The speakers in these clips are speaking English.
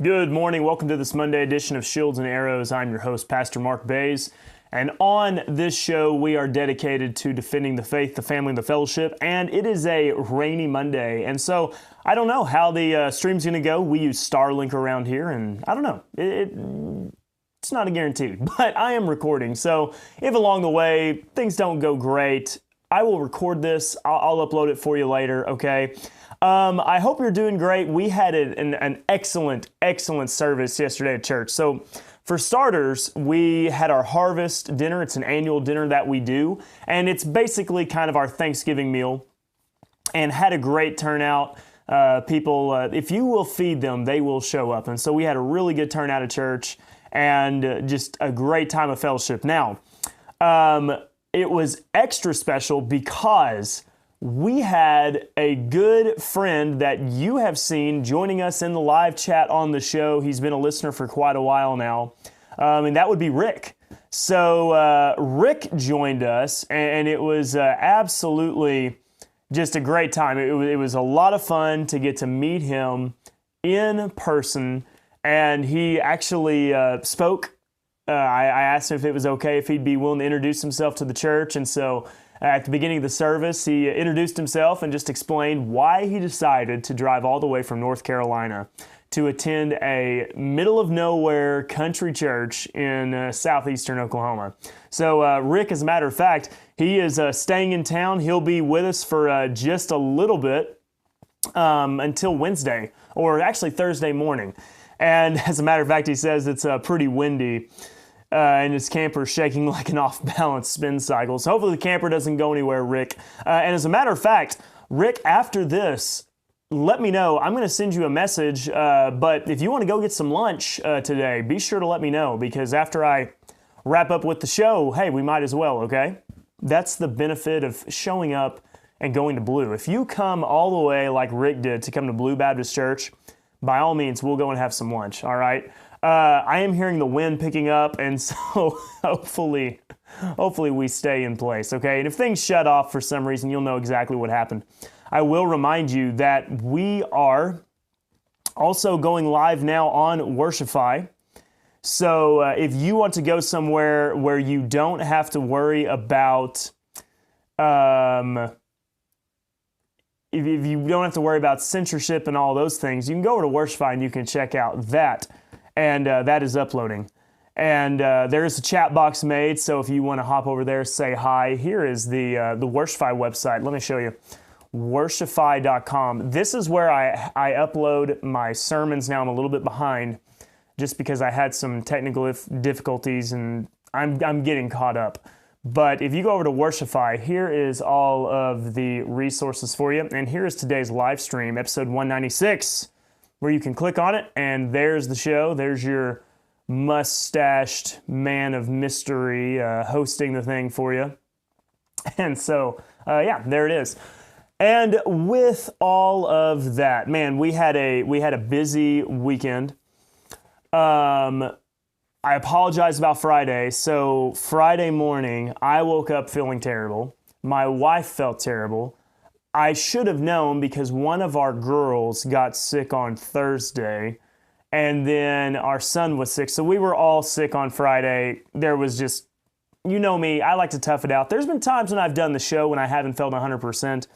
Good morning. Welcome to this Monday edition of Shields and Arrows. I'm your host, Pastor Mark Baze. And on this show, we are dedicated to defending the faith, the family, and the fellowship. And it is a rainy Monday. And so I don't know how the stream's going to go. We use Starlink around here, and I don't know. It's not a guarantee, but I am recording. So if along the way things don't go great, I will record this. I'll upload it for you later, okay? I hope you're doing great. We had an excellent service yesterday at church. So for starters, we had our harvest dinner. It's an annual dinner that we do, and it's basically kind of our Thanksgiving meal, and had a great turnout. People, if you will feed them, they will show up. And so we had a really good turnout at church and just a great time of fellowship. Now, it was extra special because we had a good friend that you have seen joining us in the live chat on the show. He's been a listener for quite a while now, and that would be Rick. So Rick joined us, and it was absolutely just a great time. It was a lot of fun to get to meet him in person, and he actually spoke. I asked him if it was okay if he'd be willing to introduce himself to the church, and so at the beginning of the service, he introduced himself and just explained why he decided to drive all the way from North Carolina to attend a middle-of-nowhere country church in southeastern Oklahoma. So Rick, as a matter of fact, he is staying in town. He'll be with us for just a little bit until Wednesday, or actually Thursday morning. And as a matter of fact, he says it's pretty windy. And his camper's shaking like an off-balance spin cycle. So hopefully the camper doesn't go anywhere, Rick. And as a matter of fact, Rick, after this, let me know. I'm going to send you a message, but if you want to go get some lunch today, be sure to let me know, because after I wrap up with the show, hey, we might as well, okay? That's the benefit of showing up and going to Blue. If you come all the way like Rick did to come to Blue Baptist Church, by all means, we'll go and have some lunch, all right? I am hearing the wind picking up, and so hopefully we stay in place, okay? And if things shut off for some reason, you'll know exactly what happened. I will remind you that we are also going live now on Worshipify. So if you want to go somewhere where you don't have to worry about if you don't have to worry about censorship and all those things, you can go over to Worshipify and you can check out that. And that is uploading. And there is a chat box made, so if you want to hop over there, say hi. Here is the Worshipify website. Let me show you. Worshipify.com. This is where I upload my sermons. Now I'm a little bit behind just because I had some technical difficulties, and I'm getting caught up. But if you go over to Worshipify, here is all of the resources for you. And here is today's live stream, episode 196. Where you can click on it, and there's the show. There's your mustached man of mystery hosting the thing for you. And so, yeah, there it is. And with all of that, man, we had a busy weekend. I apologize about Friday. So Friday morning, I woke up feeling terrible. My wife felt terrible. I should have known because one of our girls got sick on Thursday, and then our son was sick. So we were all sick on Friday. There was just, you know me, I like to tough it out. There's been times when I've done the show when I haven't felt 100%.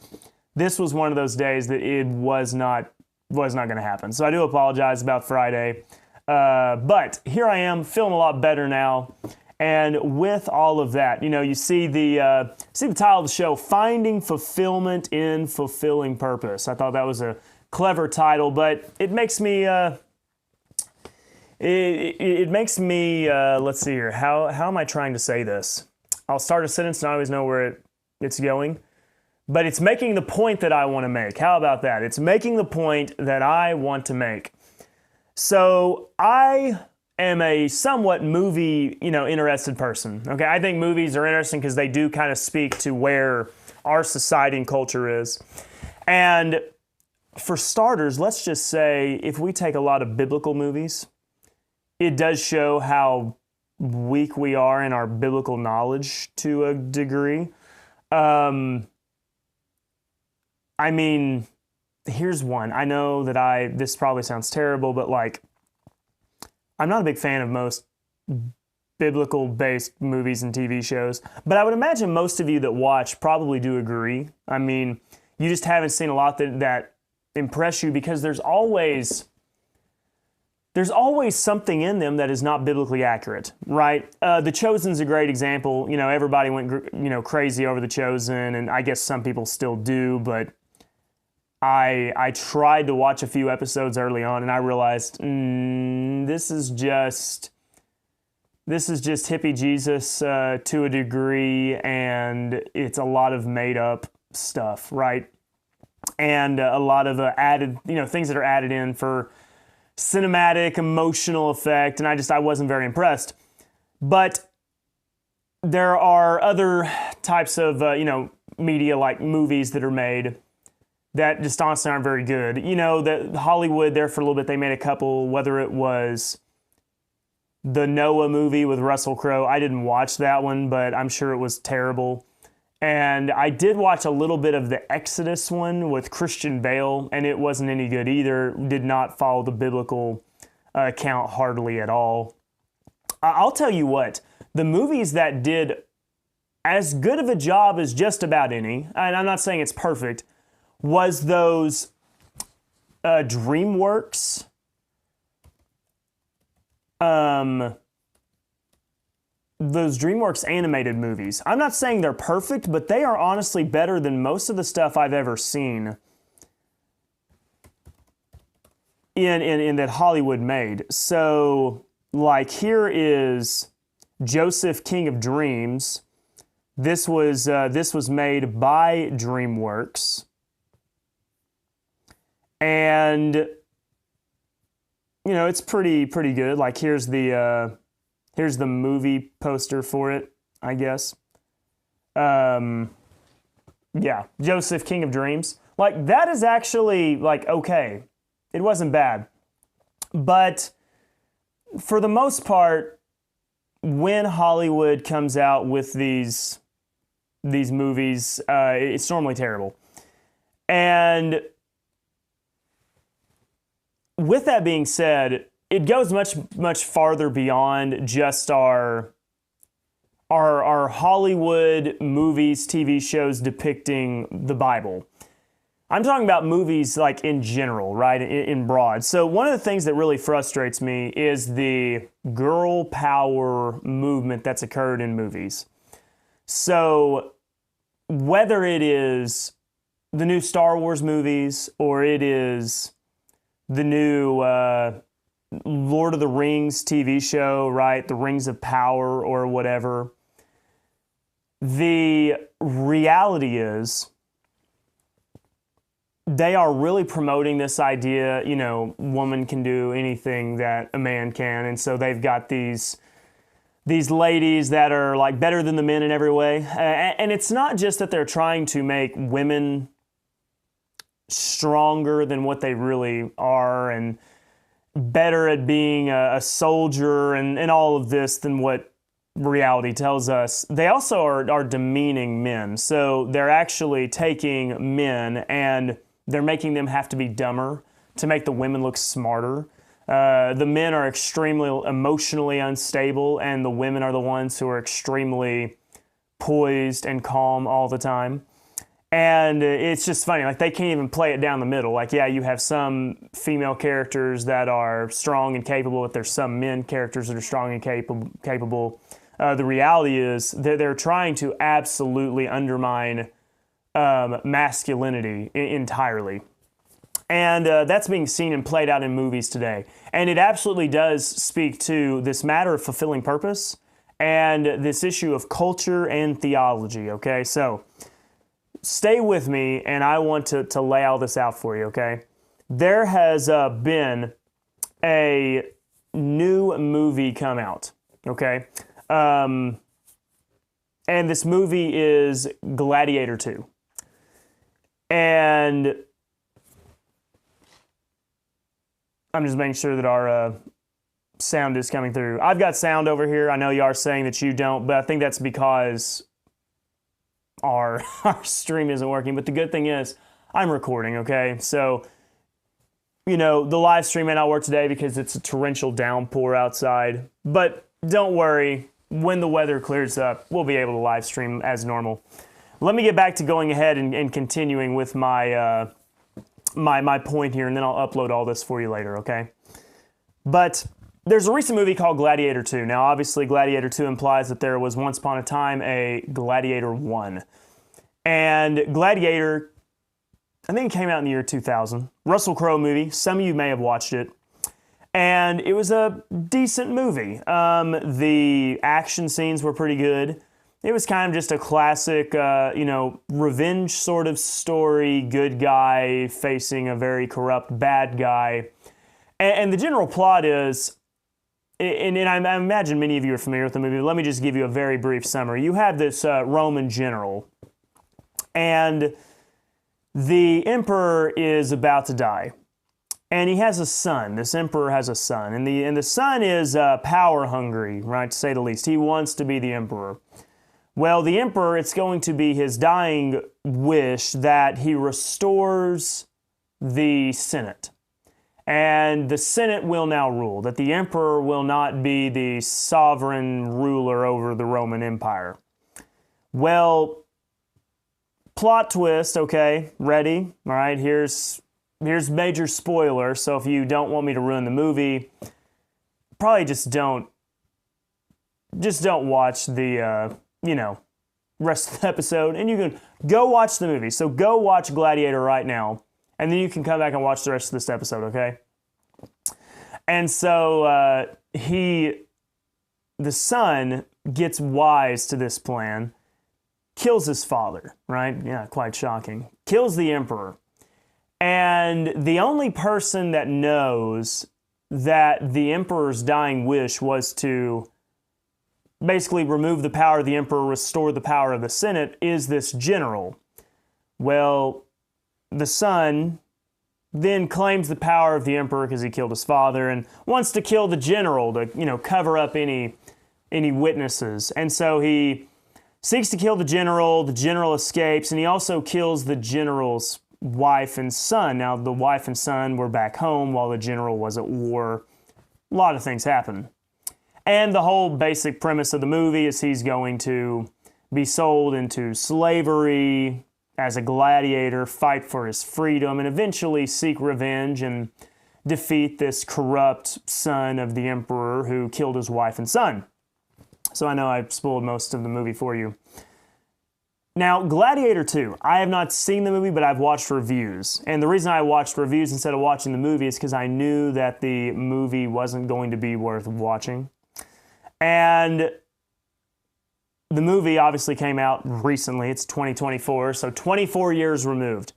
This was one of those days that it was not going to happen. So I do apologize about Friday. But here I am, feeling a lot better now. And with all of that, you know, you see the title of the show, Finding Fulfillment in Fulfilling Purpose. I thought that was a clever title, but it makes me, let's see here, how am I trying to say this? I'll start a sentence and I always know where it's going, but it's making the point that I want to make. How about that? It's making the point that I want to make. So I am a somewhat movie, interested person. Okay, I think movies are interesting because they do kind of speak to where our society and culture is. And for starters, let's just say if we take a lot of biblical movies, it does show how weak we are in our biblical knowledge to a degree. I mean, here's one. I know that this probably sounds terrible, but like I'm not a big fan of most biblical-based movies and TV shows, but I would imagine most of you that watch probably do agree. I mean, you just haven't seen a lot that impress you because there's always something in them that is not biblically accurate, right? The Chosen's a great example. You know, everybody went crazy over The Chosen, and I guess some people still do, but I tried to watch a few episodes early on, and I realized this is just hippie Jesus to a degree, and it's a lot of made up stuff, right? And a lot of added, things that are added in for cinematic, emotional effect, and I wasn't very impressed. But there are other types of, media like movies that are made that just honestly aren't very good. You know, that Hollywood there for a little bit, they made a couple, whether it was the Noah movie with Russell Crowe. I didn't watch that one, but I'm sure it was terrible. And I did watch a little bit of the Exodus one with Christian Bale, and it wasn't any good either. Did not follow the biblical account hardly at all. I'll tell you what, the movies that did as good of a job as just about any, and I'm not saying it's perfect, was those DreamWorks those DreamWorks animated movies. I'm not saying they're perfect, but they are honestly better than most of the stuff I've ever seen in that Hollywood made. So, like, here is Joseph, King of Dreams. This was made by DreamWorks, and it's pretty good. Like, here's the movie poster for it, I guess. Yeah, Joseph, King of Dreams. Like, that is actually, like, okay. It wasn't bad. But for the most part, when Hollywood comes out with these movies, it's normally terrible. And with that being said, it goes much farther beyond just our Hollywood movies, TV shows depicting the Bible. I'm talking about movies like in general, right, in broad. So one of the things that really frustrates me is the girl power movement that's occurred in movies. So whether it is the new Star Wars movies or it is the new Lord of the Rings TV show, right? The Rings of Power or whatever. The reality is they are really promoting this idea, woman can do anything that a man can. And so they've got these ladies that are like better than the men in every way. And it's not just that they're trying to make women stronger than what they really are and better at being a soldier and all of this than what reality tells us. They also are demeaning men. So they're actually taking men and they're making them have to be dumber to make the women look smarter. The men are extremely emotionally unstable, and the women are the ones who are extremely poised and calm all the time. And it's just funny, like they can't even play it down the middle. Like, yeah, you have some female characters that are strong and capable, but there's some men characters that are strong and capable. The reality is that they're trying to absolutely undermine masculinity entirely. And that's being seen and played out in movies today. And it absolutely does speak to this matter of fulfilling purpose and this issue of culture and theology, okay? So stay with me, and I want to lay all this out for you, okay? There has been a new movie come out, okay? And this movie is Gladiator 2. And I'm just making sure that our sound is coming through. I've got sound over here. I know you are saying that you don't, but I think that's because our stream isn't working. But the good thing is I'm recording, okay? So the live stream may not work today because it's a torrential downpour outside. But don't worry, when the weather clears up, we'll be able to live stream as normal. Let me get back to going ahead and continuing with my my point here, and then I'll upload all this for you later, okay? But there's a recent movie called Gladiator 2. Now, obviously, Gladiator 2 implies that there was once upon a time a Gladiator 1. And Gladiator, I think it came out in the year 2000. Russell Crowe movie. Some of you may have watched it. And it was a decent movie. The action scenes were pretty good. It was kind of just a classic, revenge sort of story. Good guy facing a very corrupt bad guy. And the general plot is, and I imagine many of you are familiar with the movie, but let me just give you a very brief summary. You have this Roman general, and the emperor is about to die. And he has a son. This emperor has a son. And the son is power hungry, right, to say the least. He wants to be the emperor. Well, the emperor, it's going to be his dying wish that he restores the Senate. And the Senate will now rule, that the emperor will not be the sovereign ruler over the Roman Empire. Well, plot twist, okay, ready? All right, here's major spoiler, so if you don't want me to ruin the movie, probably just don't watch the, rest of the episode, and you can go watch the movie. So go watch Gladiator right now, and then you can come back and watch the rest of this episode, okay? And so the son gets wise to this plan, kills his father, right? Yeah, quite shocking. Kills the emperor. And the only person that knows that the emperor's dying wish was to basically remove the power of the emperor, restore the power of the Senate, is this general. Well, the son then claims the power of the emperor because he killed his father and wants to kill the general to, cover up any witnesses. And so he seeks to kill the general escapes, and he also kills the general's wife and son. Now, the wife and son were back home while the general was at war. A lot of things happen. And the whole basic premise of the movie is he's going to be sold into slavery as a gladiator, fight for his freedom, and eventually seek revenge and defeat this corrupt son of the emperor who killed his wife and son. So I know I've spoiled most of the movie for you. Now, Gladiator 2, I have not seen the movie, but I've watched reviews. And the reason I watched reviews instead of watching the movie is because I knew that the movie wasn't going to be worth watching. And the movie obviously came out recently. It's 2024, so 24 years removed.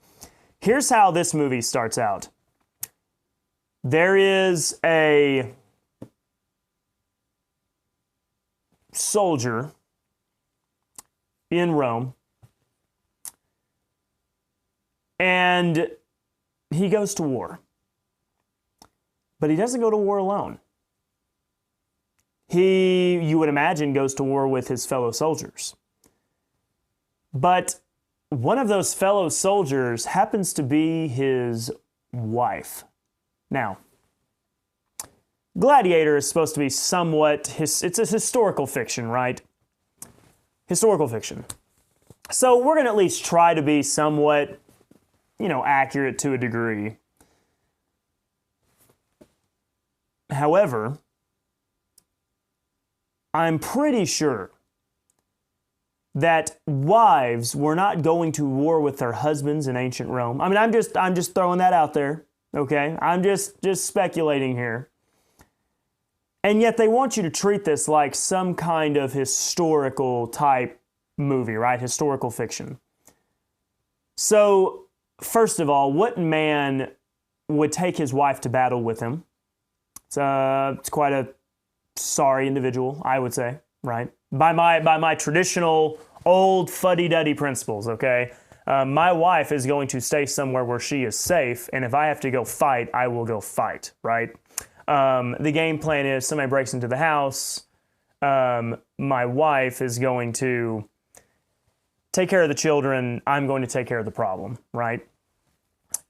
Here's how this movie starts out. There is a soldier in Rome, and he goes to war. But he doesn't go to war alone. He, you would imagine, goes to war with his fellow soldiers. But one of those fellow soldiers happens to be his wife. Now, Gladiator is supposed to be somewhat, it's a historical fiction, right? Historical fiction. So we're going to at least try to be somewhat, accurate to a degree. However, I'm pretty sure that wives were not going to war with their husbands in ancient Rome. I mean, I'm just throwing that out there, okay? I'm just speculating here. And yet they want you to treat this like some kind of historical type movie, right? Historical fiction. So, first of all, what man would take his wife to battle with him? It's quite a sorry individual, I would say, right? By my traditional old fuddy-duddy principles, okay? My wife is going to stay somewhere where she is safe, and if I have to go fight, I will go fight, right? The game plan is somebody breaks into the house, my wife is going to take care of the children, I'm going to take care of the problem, right?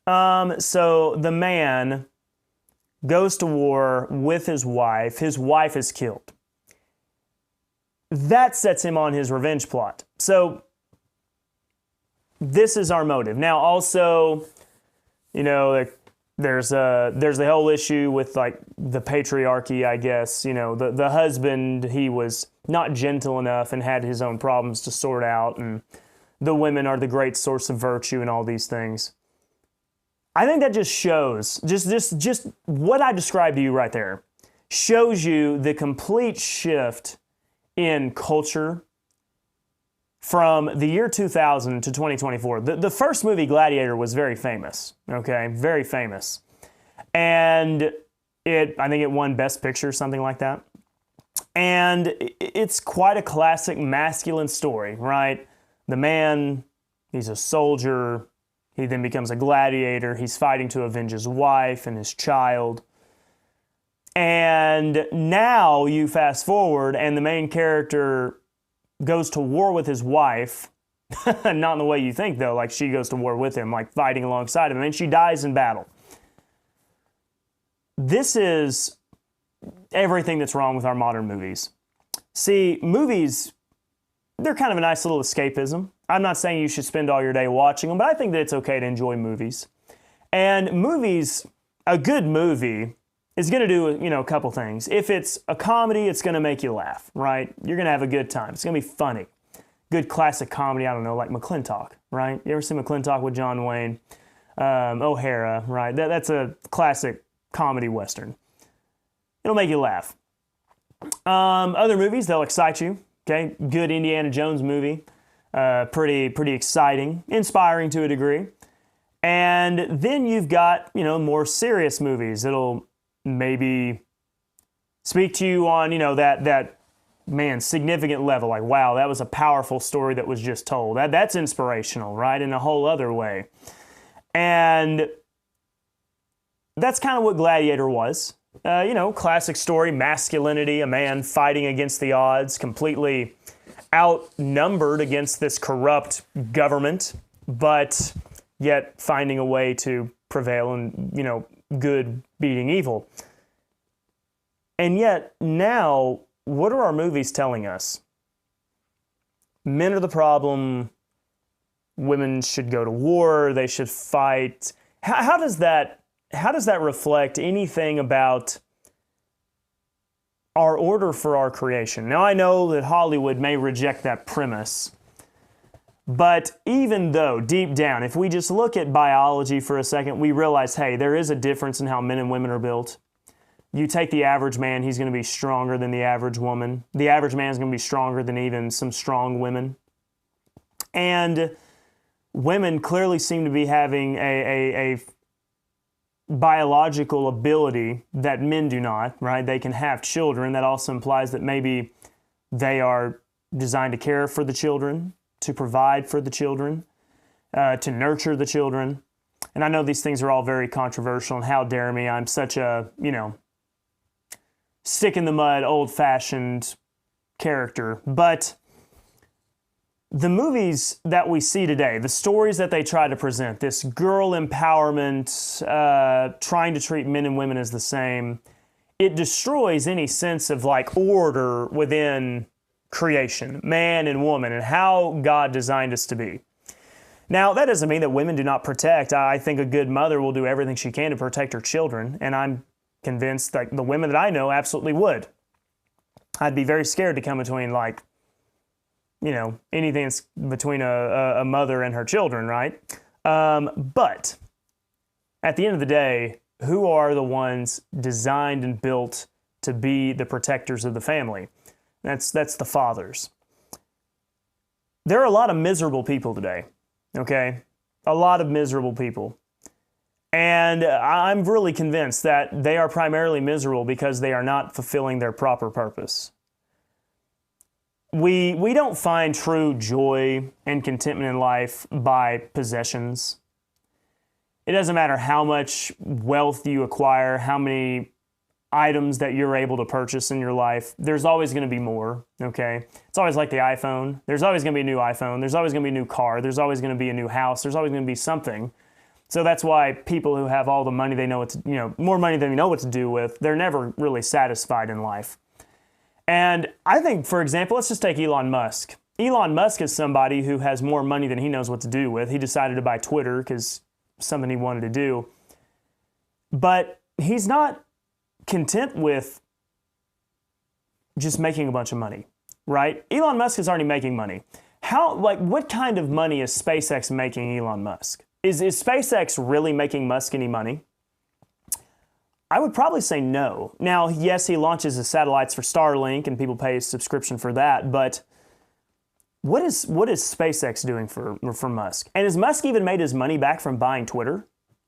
So the man goes to war with his wife is killed. That sets him on his revenge plot. So this is our motive. Now also, there's the whole issue with like the patriarchy, I guess. The husband, he was not gentle enough and had his own problems to sort out, and the women are the great source of virtue and all these things. I think that just shows, just what I described to you right there, shows you the complete shift in culture from the year 2000 to 2024. The first movie, Gladiator, was very famous, okay? Very famous. And I think it won Best Picture, something like that. And it's quite a classic masculine story, right? The man, he's a soldier. He then becomes a gladiator. He's fighting to avenge his wife and his child. And now you fast forward and the main character goes to war with his wife. Not in the way you think, though. Like, she goes to war with him, like fighting alongside him, and she dies in battle. This is everything that's wrong with our modern movies. See, movies, they're kind of a nice little escapism. I'm not saying you should spend all your day watching them, but I think that it's okay to enjoy movies. And movies, a good movie is going to do, a couple things. If it's a comedy, it's going to make you laugh, right? You're going to have a good time. It's going to be funny. Good classic comedy, I don't know, like McClintock, right? You ever see McClintock with John Wayne? O'Hara, right? That's a classic comedy Western. It'll make you laugh. Other movies, they'll excite you, okay? Good Indiana Jones movie. Pretty exciting, inspiring to a degree. And then you've got, more serious movies. It'll maybe speak to you on, that significant level. Like, wow, that was a powerful story that was just told. That's inspirational, right? In a whole other way. And that's kind of what Gladiator was. Classic story, masculinity, a man fighting against the odds, completely outnumbered against this corrupt government, but yet finding a way to prevail and, good beating evil. And yet now, what are our movies telling us? Men are the problem. Women should go to war. They should fight. How does that reflect anything about our order for our creation? Now, I know that Hollywood may reject that premise, but even though, deep down, if we just look at biology for a second, we realize, hey, there is a difference in how men and women are built. You take the average man, he's going to be stronger than the average woman. The average man is going to be stronger than even some strong women. And women clearly seem to be having a biological ability that men do not, right? They can have children. That also implies that maybe they are designed to care for the children, to provide for the children, to nurture the children. And I know these things are all very controversial, and how dare me, I'm such a, stick-in-the-mud, old-fashioned character. But the movies that we see today, the stories that they try to present, this girl empowerment, trying to treat men and women as the same, it destroys any sense of like order within creation, man and woman, and how God designed us to be. Now, that doesn't mean that women do not protect. I think a good mother will do everything she can to protect her children, and I'm convinced that the women that I know absolutely would. I'd be very scared to come between anything that's between a mother and her children, right? But at the end of the day, who are the ones designed and built to be the protectors of the family? That's the fathers. There are a lot of miserable people today, okay? A lot of miserable people. And I'm really convinced that they are primarily miserable because they are not fulfilling their proper purpose. We don't find true joy and contentment in life by possessions. It doesn't matter how much wealth you acquire, how many items that you're able to purchase in your life. There's always going to be more, okay? It's always like the iPhone. There's always going to be a new iPhone. There's always going to be a new car. There's always going to be a new house. There's always going to be something. So that's why people who have all the money they know what to, more money than they know what to do with, they're never really satisfied in life. And I think, for example, let's just take Elon Musk. Elon Musk is somebody who has more money than he knows what to do with. He decided to buy Twitter because something he wanted to do. But he's not content with just making a bunch of money, right? Elon Musk is already making money. What kind of money is SpaceX making Elon Musk? Is SpaceX really making Musk any money? I would probably say no. Now, yes, he launches his satellites for Starlink and people pay a subscription for that, but what is SpaceX doing for Musk? And has Musk even made his money back from buying Twitter?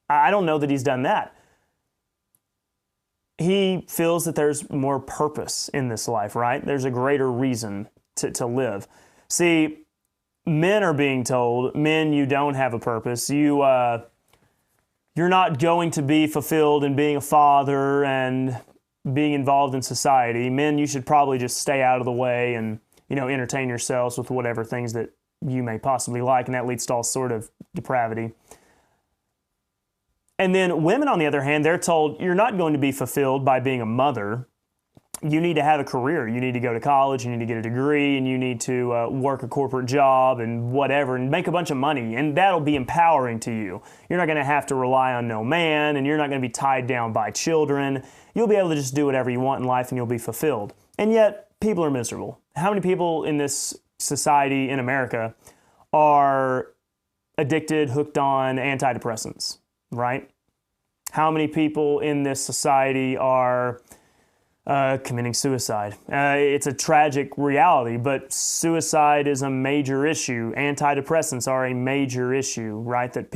I don't know that he's done that. He feels that there's more purpose in this life, right? There's a greater reason to live. See, men are being told, men, you don't have a purpose. You're not going to be fulfilled in being a father and being involved in society. Men, you should probably just stay out of the way and, entertain yourselves with whatever things that you may possibly like, and that leads to all sort of depravity. And then women, on the other hand, they're told you're not going to be fulfilled by being a mother. You need to have a career. You need to go to college, you need to get a degree, and you need to work a corporate job and whatever and make a bunch of money, and that'll be empowering to you. You're not going to have to rely on no man, and you're not going to be tied down by children. You'll be able to just do whatever you want in life, and you'll be fulfilled. And yet, people are miserable. How many people in this society in America are addicted, hooked on antidepressants, right? How many people in this society are committing suicide? It's a tragic reality, but suicide is a major issue. Antidepressants are a major issue, right? That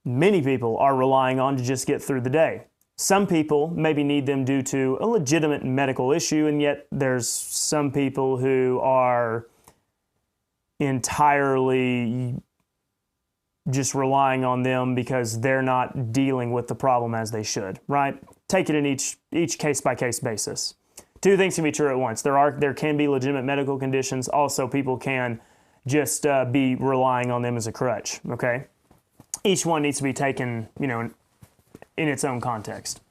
many people are relying on to just get through the day. Some people maybe need them due to a legitimate medical issue, and yet there's some people who are entirely just relying on them because they're not dealing with the problem as they should, right? Take it in each case-by-case basis. Two things can be true at once. There can be legitimate medical conditions. Also, people can just be relying on them as a crutch, okay? Each one needs to be taken, in its own context.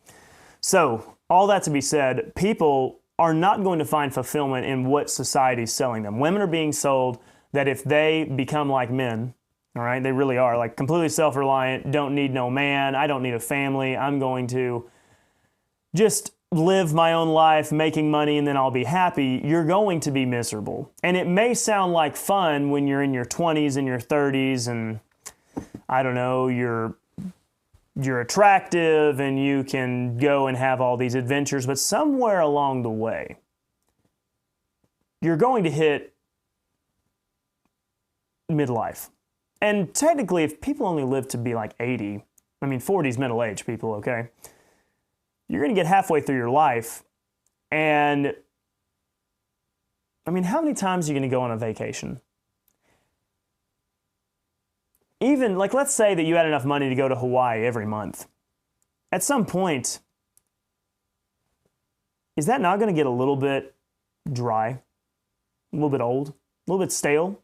So, all that to be said, people are not going to find fulfillment in what society is selling them. Women are being sold that if they become like men, all right, they really are, like completely self-reliant, don't need no man, I don't need a family, I'm going to just live my own life, making money, and then I'll be happy, you're going to be miserable. And it may sound like fun when you're in your 20s and your 30s and, I don't know, you're attractive and you can go and have all these adventures, but somewhere along the way, you're going to hit midlife. And technically, if people only live to be like 80, 40's middle age people, okay? You're going to get halfway through your life, and how many times are you going to go on a vacation? Even, let's say that you had enough money to go to Hawaii every month. At some point, is that not going to get a little bit dry? A little bit old? A little bit stale?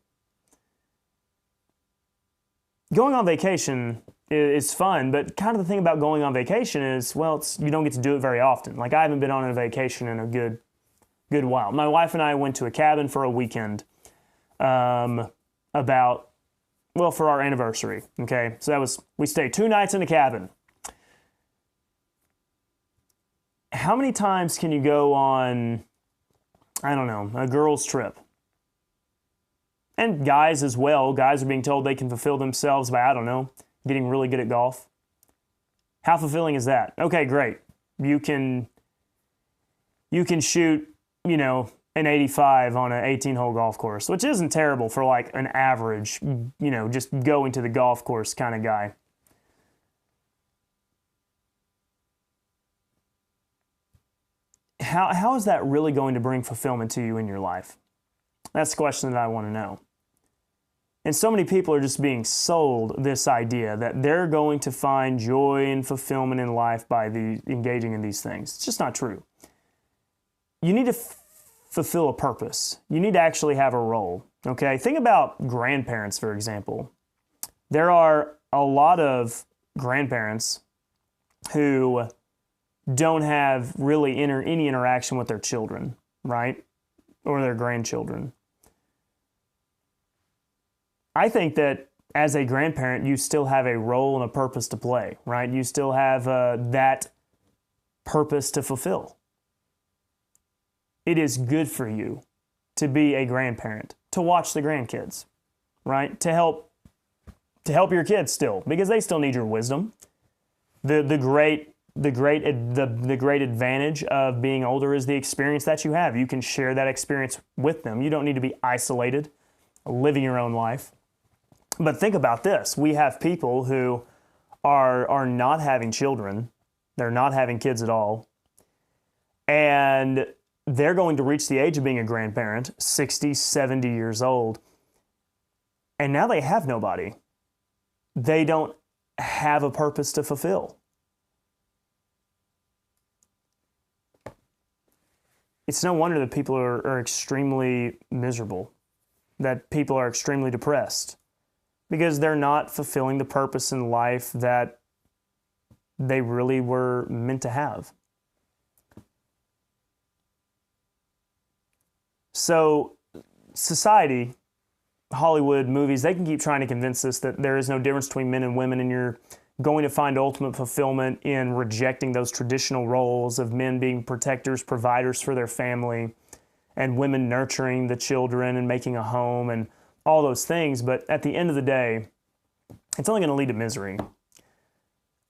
Going on vacation is fun, but kind of the thing about going on vacation is, you don't get to do it very often. I haven't been on a vacation in a good while. My wife and I went to a cabin for a weekend for our anniversary, okay? So we stayed 2 nights in a cabin. How many times can you go on, a girls' trip? And guys as well. Guys are being told they can fulfill themselves by, getting really good at golf. How fulfilling is that? Okay, great. You can shoot, an 85 on an 18-hole golf course, which isn't terrible for an average, just going to the golf course kind of guy. How is that really going to bring fulfillment to you in your life? That's the question that I want to know. And so many people are just being sold this idea that they're going to find joy and fulfillment in life by engaging in these things. It's just not true. You need to fulfill a purpose. You need to actually have a role, okay? Think about grandparents, for example. There are a lot of grandparents who don't have really any interaction with their children, right? Or their grandchildren. I think that as a grandparent, you still have a role and a purpose to play, right? You still have that purpose to fulfill. It is good for you to be a grandparent, to watch the grandkids, right? To help your kids still, because they still need your wisdom. The great advantage of being older is the experience that you have. You can share that experience with them. You don't need to be isolated, living your own life. But think about this. We have people who are not having children. They're not having kids at all. And they're going to reach the age of being a grandparent, 60, 70 years old. And now they have nobody. They don't have a purpose to fulfill. It's no wonder that people are extremely miserable, that people are extremely depressed, because they're not fulfilling the purpose in life that they really were meant to have. So society, Hollywood, movies, they can keep trying to convince us that there is no difference between men and women, and you're going to find ultimate fulfillment in rejecting those traditional roles of men being protectors, providers for their family, and women nurturing the children and making a home and all those things. But at the end of the day, it's only going to lead to misery.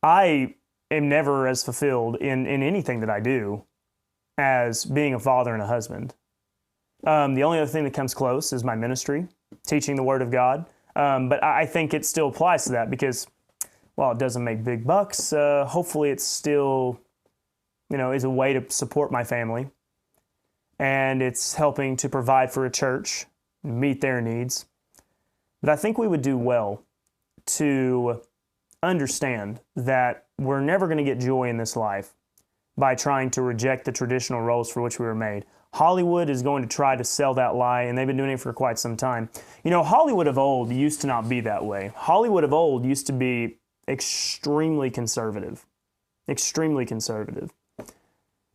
I am never as fulfilled in anything that I do as being a father and a husband. The only other thing that comes close is my ministry, teaching the Word of God. But I think it still applies to that because, while it doesn't make big bucks, hopefully it's still, is a way to support my family. And it's helping to provide for a church, meet their needs. But I think we would do well to understand that we're never going to get joy in this life by trying to reject the traditional roles for which we were made. Hollywood is going to try to sell that lie, and they've been doing it for quite some time. Hollywood of old used to not be that way. Hollywood of old used to be extremely conservative. Extremely conservative.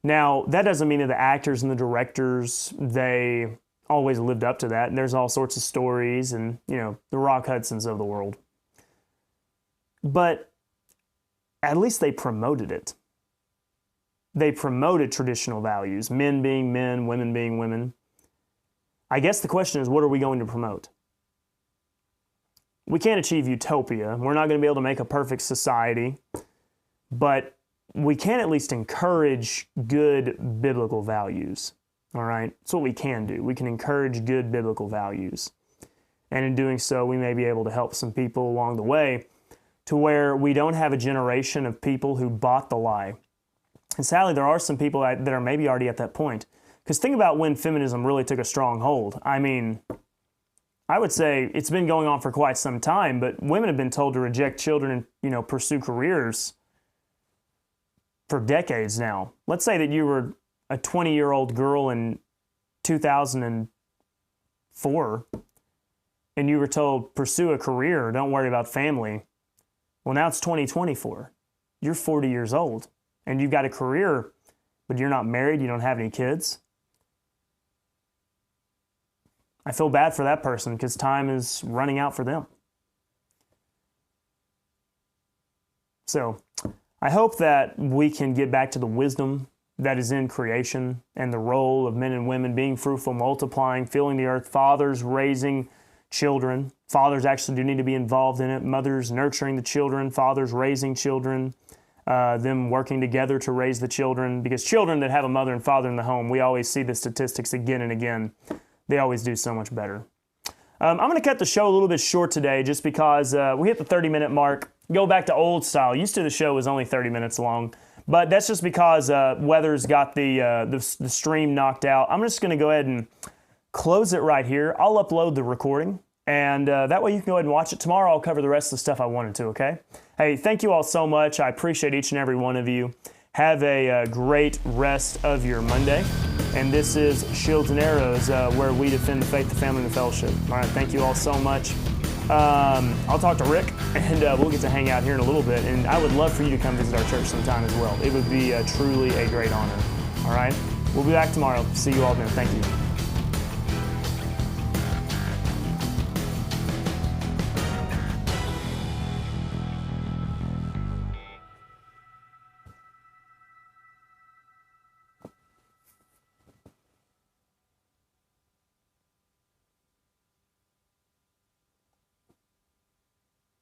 Now, that doesn't mean that the actors and the directors, they always lived up to that. And there's all sorts of stories and, the Rock Hudsons of the world. But at least they promoted it. They promoted traditional values, men being men, women being women. I guess the question is, what are we going to promote? We can't achieve utopia. We're not going to be able to make a perfect society, but we can at least encourage good biblical values. All right? That's what we can do. We can encourage good biblical values. And in doing so, we may be able to help some people along the way to where we don't have a generation of people who bought the lie. And sadly, there are some people that are maybe already at that point. Because think about when feminism really took a strong hold. I mean, I would say it's been going on for quite some time, but women have been told to reject children and, pursue careers for decades now. Let's say that you were a 20-year-old girl in 2004 and you were told, pursue a career, don't worry about family. Well, now it's 2024. You're 40 years old and you've got a career, but you're not married, you don't have any kids. I feel bad for that person because time is running out for them. So I hope that we can get back to the wisdom that is in creation and the role of men and women being fruitful, multiplying, filling the earth, fathers raising children. Fathers actually do need to be involved in it. Mothers nurturing the children, fathers raising children, them working together to raise the children. Because children that have a mother and father in the home, we always see the statistics again and again. They always do so much better. I'm going to cut the show a little bit short today just because we hit the 30-minute mark. Go back to old style. Used to the show was only 30 minutes long, but that's just because weather's got the stream knocked out. I'm just going to go ahead and close it right here. I'll upload the recording, and that way you can go ahead and watch it. Tomorrow I'll cover the rest of the stuff I wanted to, okay? Hey, thank you all so much. I appreciate each and every one of you. Have a great rest of your Monday. And this is Shields and Arrows, where we defend the faith, the family, and the fellowship. All right, thank you all so much. I'll talk to Rick, and we'll get to hang out here in a little bit. And I would love for you to come visit our church sometime as well. It would be truly a great honor. All right? We'll be back tomorrow. See you all then. Thank you.